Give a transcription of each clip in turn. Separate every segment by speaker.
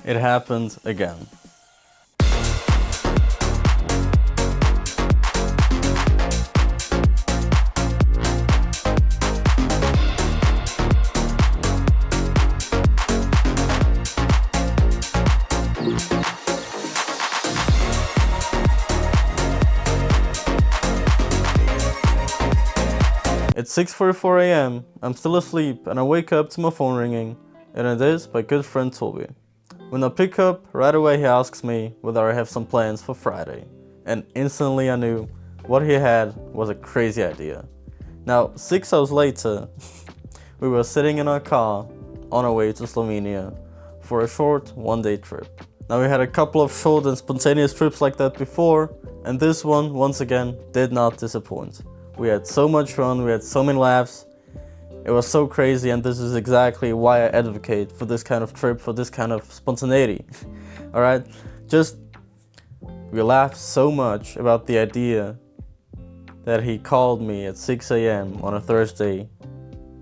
Speaker 1: It happened again. It's 6:44 a.m. I'm still asleep and I wake up to my phone ringing, and it is my good friend Tobi. When I pick up, right away he asks me whether I have some plans for Friday, and instantly I knew what he had was a crazy idea. Now, 6 hours later, we were sitting in our car on our way to Slovenia for a short one-day trip. Now, we had a couple of short and spontaneous trips like that before, and this one, once again, did not disappoint. We had so much fun, we had so many laughs, it was so crazy, and this is exactly why I advocate for this kind of trip, for this kind of spontaneity. Alright? We laughed so much about the idea that he called me at 6 a.m. on a Thursday,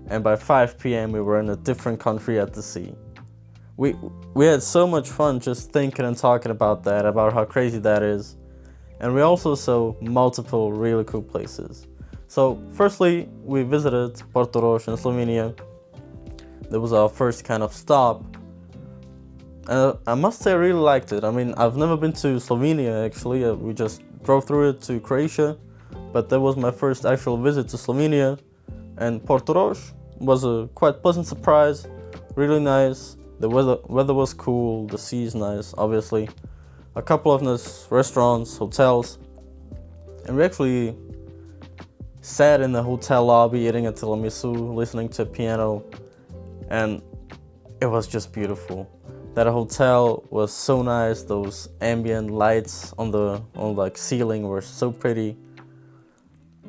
Speaker 1: and by 5 p.m. we were in a different country at the sea. We had so much fun just thinking and talking about that, about how crazy that is, and we also saw multiple really cool places. So, firstly, we visited Portoroz in Slovenia. That was our first kind of stop. And I must say I really liked it. I mean, I've never been to Slovenia actually. We just drove through it to Croatia. But that was my first actual visit to Slovenia. And Portoroz was a quite pleasant surprise. Really nice. The weather was cool. The sea is nice, obviously. A couple of nice restaurants, hotels. And we actually sat in the hotel lobby eating a tiramisu, listening to a piano, and it was just beautiful. That hotel was so nice. Those ambient lights on the ceiling were so pretty,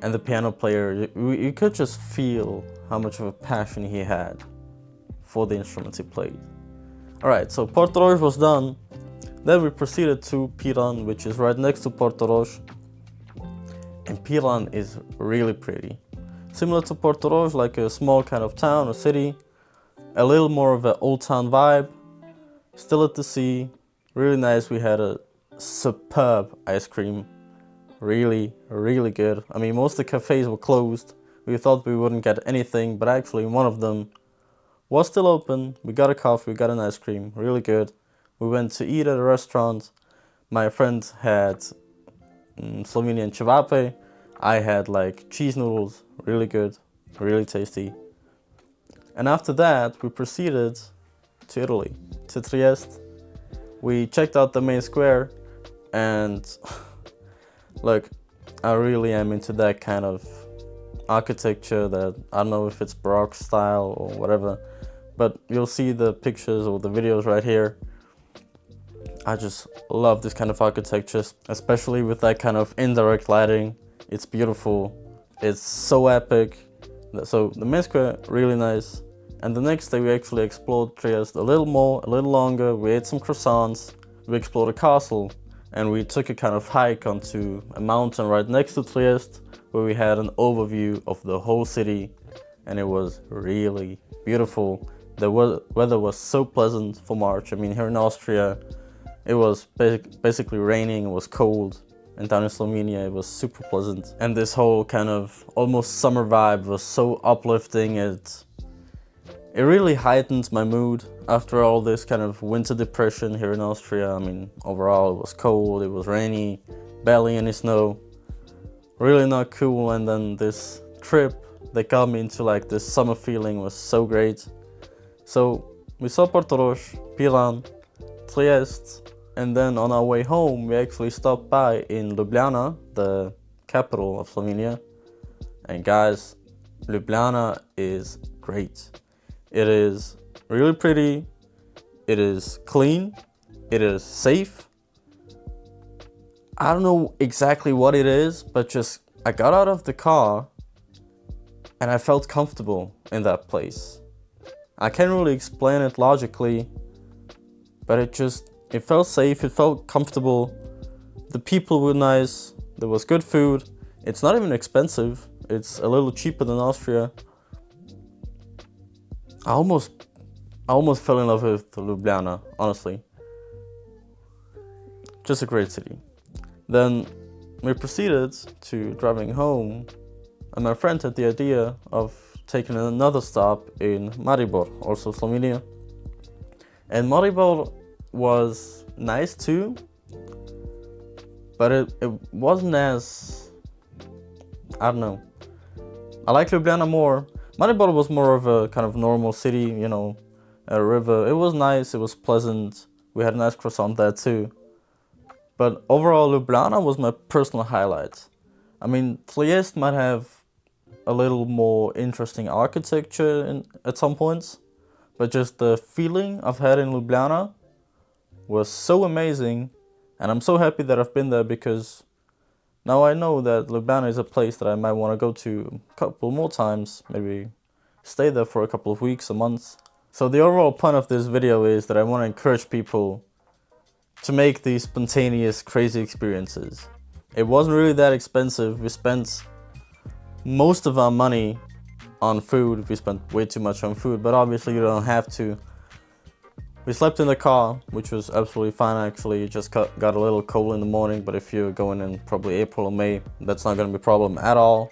Speaker 1: and the piano player, you could just feel how much of a passion he had for the instruments he played. Alright, so Portoroz was done. Then we proceeded to Piran, which is right next to Portoroz. And Piran is really pretty. Similar to Portoroz, like a small kind of town or city. A little more of an old town vibe. Still at the sea. Really nice. We had a superb ice cream. Really, really good. I mean, most of the cafes were closed. We thought we wouldn't get anything, but actually one of them was still open. We got a coffee, we got an ice cream. Really good. We went to eat at a restaurant. My friend had Slovenian cevape. I had like cheese noodles, really good, really tasty. And after that, we proceeded to Italy, to Trieste. We checked out the main square, and look, I really am into that kind of architecture that, I don't know if it's Baroque style or whatever, but you'll see the pictures or the videos right here. I just love this kind of architecture, especially with that kind of indirect lighting. It's beautiful. It's so epic. So the main square, really nice. And the next day we actually explored Trieste a little more, a little longer. We ate some croissants. We explored a castle, and we took a kind of hike onto a mountain right next to Trieste, where we had an overview of the whole city, and it was really beautiful. The weather was so pleasant for March. I mean, here in Austria, it was basically raining, it was cold, and down in Slovenia it was super pleasant. And this whole kind of almost summer vibe was so uplifting. It really heightened my mood after all this kind of winter depression here in Austria. I mean, overall it was cold, it was rainy, barely any snow. Really not cool, and then this trip that got me into like this summer feeling was so great. So we saw Portoroz, Piran, Trieste, and then on our way home we actually stopped by in Ljubljana, the capital of Slovenia. And guys, Ljubljana is great. It is really pretty, it is clean, it is safe. I don't know exactly what it is, but just I got out of the car and I felt comfortable in that place. I can't really explain it logically, but it felt safe, it felt comfortable. The people were nice, there was good food. It's not even expensive, it's a little cheaper than Austria. I almost fell in love with Ljubljana, honestly. just a great city. Then we proceeded to driving home, and my friend had the idea of taking another stop in Maribor, also Slovenia. And Maribor was nice too, but it wasn't as, I don't know. I like Ljubljana more. Maribor was more of a kind of normal city, you know, a river. It was nice, it was pleasant. We had a nice croissant there too. But overall, Ljubljana was my personal highlight. I mean, Trieste might have a little more interesting architecture at some points, but just the feeling I've had in Ljubljana was so amazing, and I'm so happy that I've been there, because now I know that Ljubljana is a place that I might want to go to a couple more times, maybe stay there for a couple of weeks, a month. So the overall point of this video is that I want to encourage people to make these spontaneous, crazy experiences. It wasn't really that expensive. We spent most of our money on food. We spent way too much on food, but obviously you don't have to. We slept in the car, which was absolutely fine actually. It just got a little cold in the morning, but if you're going in probably April or May, that's not going to be a problem at all.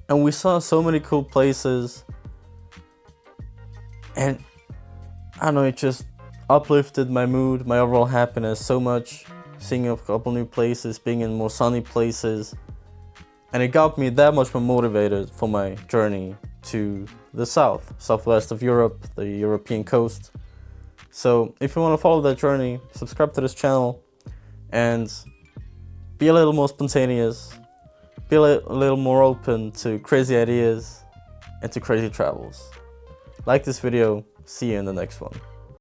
Speaker 1: And we saw so many cool places, and I don't know, it just uplifted my mood, my overall happiness so much, seeing a couple new places, being in more sunny places, and it got me that much more motivated for my journey to the southwest of Europe, the European coast. So if you want to follow that journey, subscribe to this channel and be a little more spontaneous, be a little more open to crazy ideas and to crazy travels. Like this video, see you in the next one.